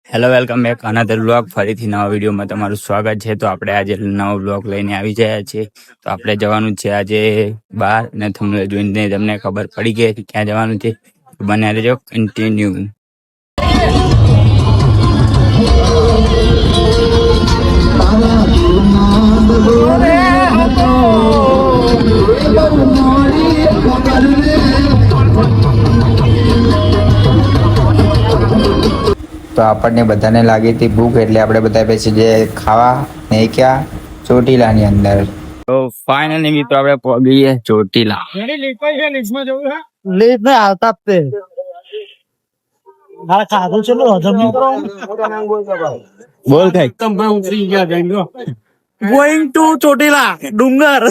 Hello, welcome back another vlog. ફરીથી નવા વિડીયોમાં તમારું સ્વાગત છે. તો આપણે આજે નવો વ્લોગ લઈને આવી ગયા છીએ. તો આપણે જવાનું છે આજે બહાર, અને તમને જોઈને તમને ખબર પડી ગઈ કે ક્યાં જવાનું છે. બને રહેજો કન્ટિન્યુ. તો આપણને બધાને લાગી હતી ભૂખ, એટલે આપણે બધા બેસી જે ખાવા ને ક્યાં ચોટીલાની અંદર. તો ફાઇનલી મિત્રો આપણે પહોંચી ગયા ચોટીલા. બોલ કઈ ગોઈંગ ટુ ચોટીલા ડુંગર.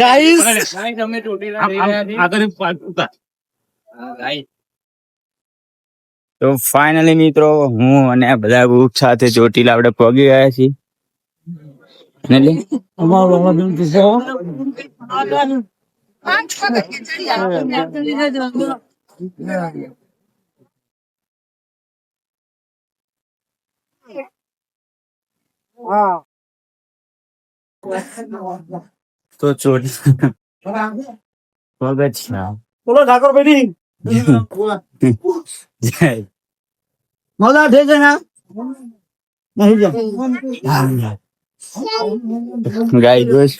ગાઈસ અમે ચોટીલા. તો ફાઇનલી મિત્રો હું અને બધા ગ્રુપ સાથે ચોટીલા આપણે પહોંચી ગયા છીએ. તો ચોટીલા બોલો ઠાકોર ભાઈ જય મોલા થઈ જાય ગાય જોશ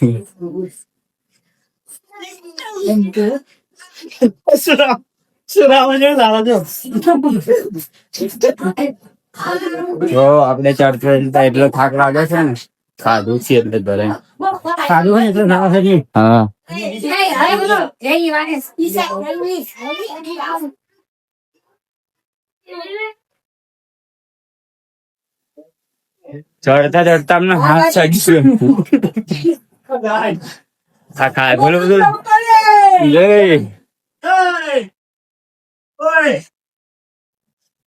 તો આપણે ચડતા એટલો થાક લાગે છે ને, ખાધું છે એટલે ભરે ખાધું હોય એટલે ના થાય. હા ચડતા ચડતા અમને હાથ ચડી ખાય બોલો બધું.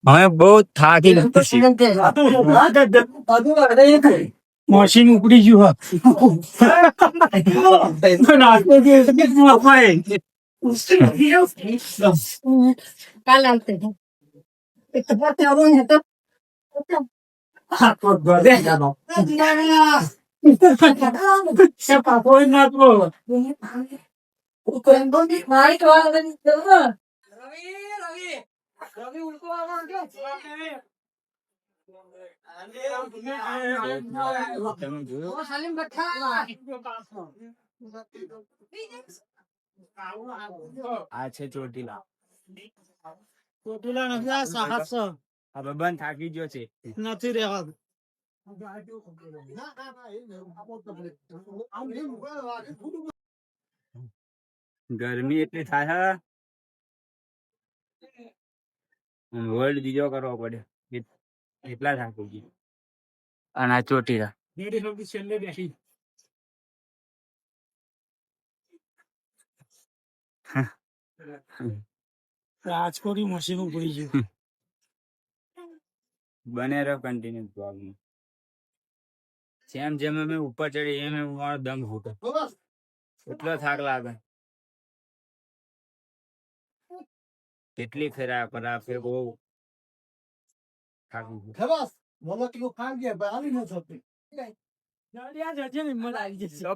અમે બહુ થાકી મશીન ઉપડી ગયું. આ છે ચોટીલા. ચોટીલા નથી, આ સાહસ. હવે બંધ થાકી ગયો છે, નથી રહેવાનું. ગરમી એટલી થાય વર્લ્ડ બીજો કરવો પડે એટલા થાકી ગયું. અને આ ચોટીલા રાજકોટ મશીન ઉપડી ગયું. બને રહો કન્ટિન્યુ બ્લોગ. જેમ જેમ અમે ઉપર ચડી એમ એમ મારો દમ ઘૂટે, એટલો થાક લાગે. કેટલી ફેરા કરા ફેર બહુ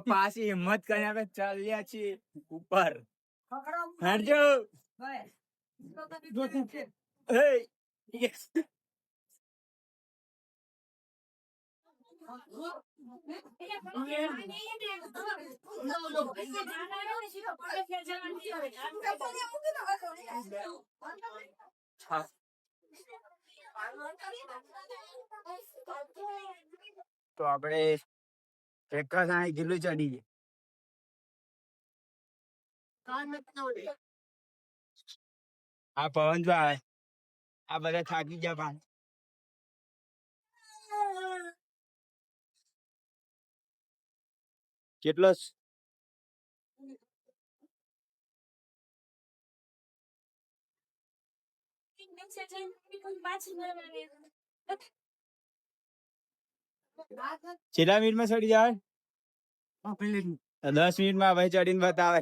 પાછી હિંમત કરી આપણે ચાલ્યા છીએ ઉપર. તો આપણે એક જ ગીલું ચડી ગઈ. આ પવન જો આવે, આ બધા થાકી ગયા પાન. કેટલો છેલ્લા મિનિટમાં ચડી જાય. 10 મિનિટમાં ભાઈ ચડીને બતાવે.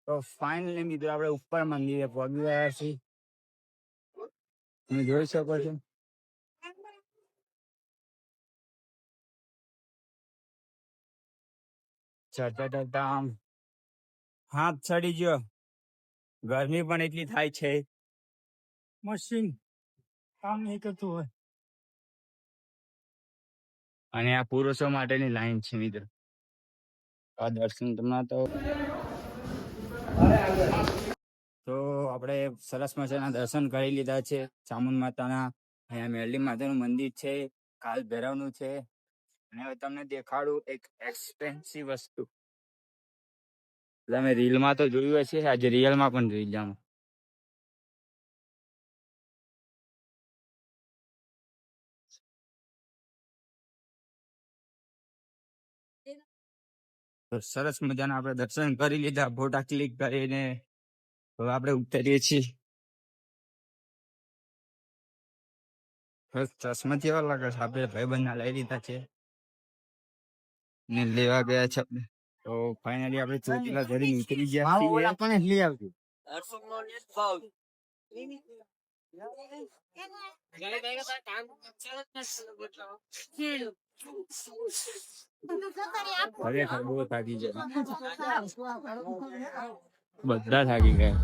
તો ફાઇનલી મિત્રો આપણે ઉપર મંદિરે પહોંચી ગયા છીએ. તમે જોઈ શકો છો. ચડતા ચડતા આમ હાથ ચડી ગયો. ગરમી પણ એટલી થાય છે. મશીન કામ નહીં કરતું હોય. અને આ પુરુષો માટેની લાઈન છે મિત્રો. આ દર્શન તમને તો આપણે સરસ મજાના દર્શન કરી લીધા છે. ચામુંડ માતાના, અહીંયા મેરલી માતાનું મંદિર છે, કાલ ભૈરવનું છે. અને હવે તમને દેખાડું એક એક્સપેન્સિવ વસ્તુ. તમે રીલમાં તો જોયું હશે, આજે રિયલમાં પણ જોઈ જામ. તો સરસ મજાના આપણે દર્શન કરી લીધા, ફોટા ક્લિક કરીને હવે આપણે ઉતરીએ છીએ. ચશ્મા કેવા લાગે છે? આપણે ભાઈબંધના લઈ લીધા છે ને લેવા ગયા છે આપણે. તો ફાઇનલી આપણે ચોટીલા ધરીને ઉતરી ગયા છીએ. આપણે લઈ આવજો. ખરેખર બહુ થાકી જાય. બધા થાકી ગયા.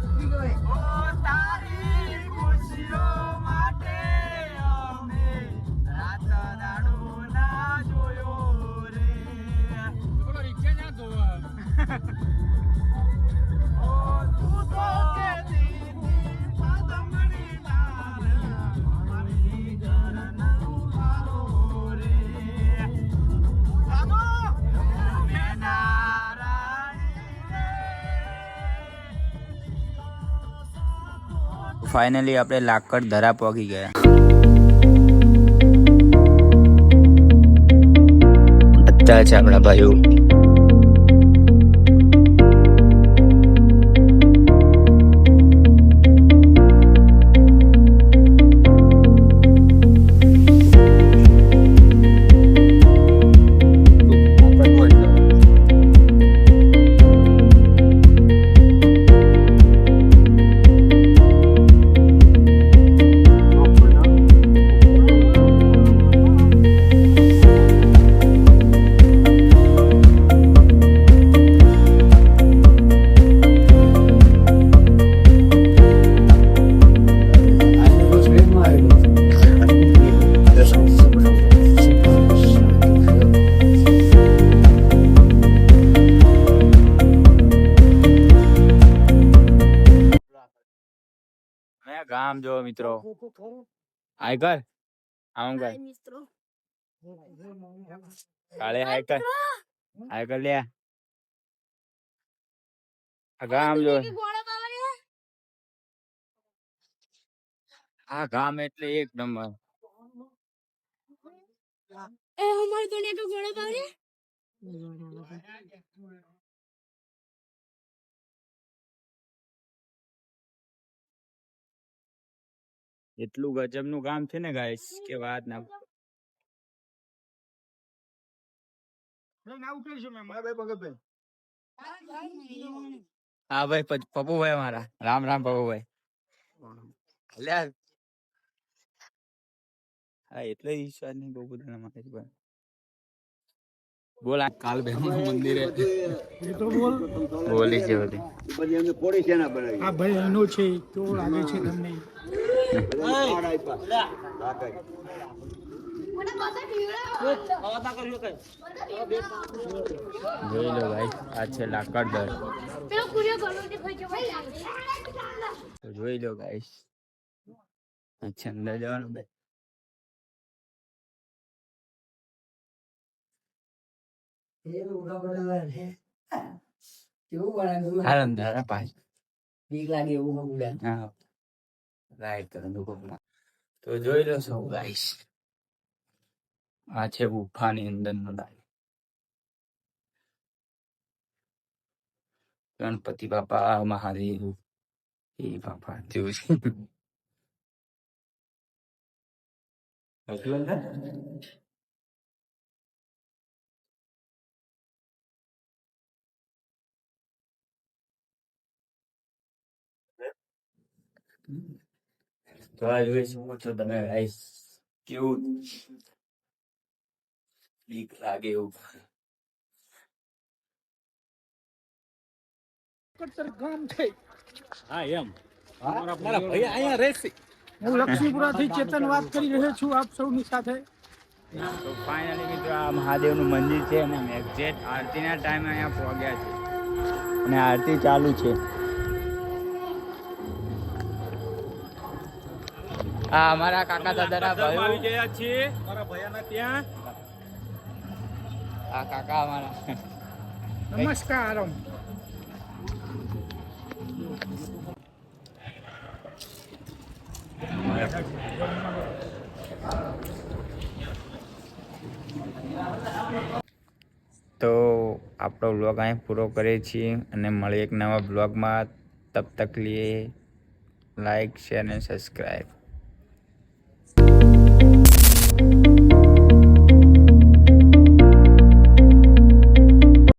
ફાઇનલી આપણે લાકડ ધરા પહોંચી ગયા. બધા છે આપણા ભાઈઓ. ગામ જો મિત્રો. હાય કર. આમ કર. કાલે હાય કર. હાય કર લે. આ ગામ જો. આ ગામ એટલે એક નંબર. એ અમારી દુનિયા તો ઘોડા પાવરે. એટલું ગજબનું કામ છે ને ગાઈસ કે વાત ના. હા ભાઈ પપ્પુભાઈ મારા. રામ રામ પપ્પુભાઈ. હા એટલે ઈશ્વર ની બહુ બધા માટે બોલ. કાલ મંદિરે બોલી છે બધી. આ ભાઈ એનો છે કેવો લાગે છે તમને? જોઈ લો ભાઈ, આ છે લાકડ દર. જોઈ લો ગાઈસ. અચ્છા અંદર જવાનું ભાઈ. તો જોઈ લો છો ગાઈસ, આ છે ગુફાની અંદર નો લાઈવ. ગણપતિ બાપા મહાદેવ. એ બાપા જેવું છે. તો આ જોઈ શકો છો તમે ગાઈસ, કેવું બીક લાગે એવું. કટ્ટર ગામ છે. હા એમ મારા ભાઈ અહીંયા રહેશે. હું લક્ષ્મીપુરાથી ચેતન વાત કરી રહ્યો છું આપ સૌની સાથે. તો ફાઇનલી મિત્રો આ મહાદેવનું મંદિર છે અને અમે એક્ઝેક્ટ આરતીના ટાઈમે અહીંયા પહોંચ્યા છે અને આરતી ચાલુ છે. આ અમારા કાકા દાદાના ભાઈઓ આવી ગયા છીએ મારા ભૈયાના ત્યાં. આ કાકા અમારા નમસ્કાર. તો આપણો વ્લોગ અહીં પૂરો કરીએ છીએ અને મળીએ એક નવા બ્લોગમાં. તબ તક લીએ લાઈક શેર અને સબસ્ક્રાઈબ.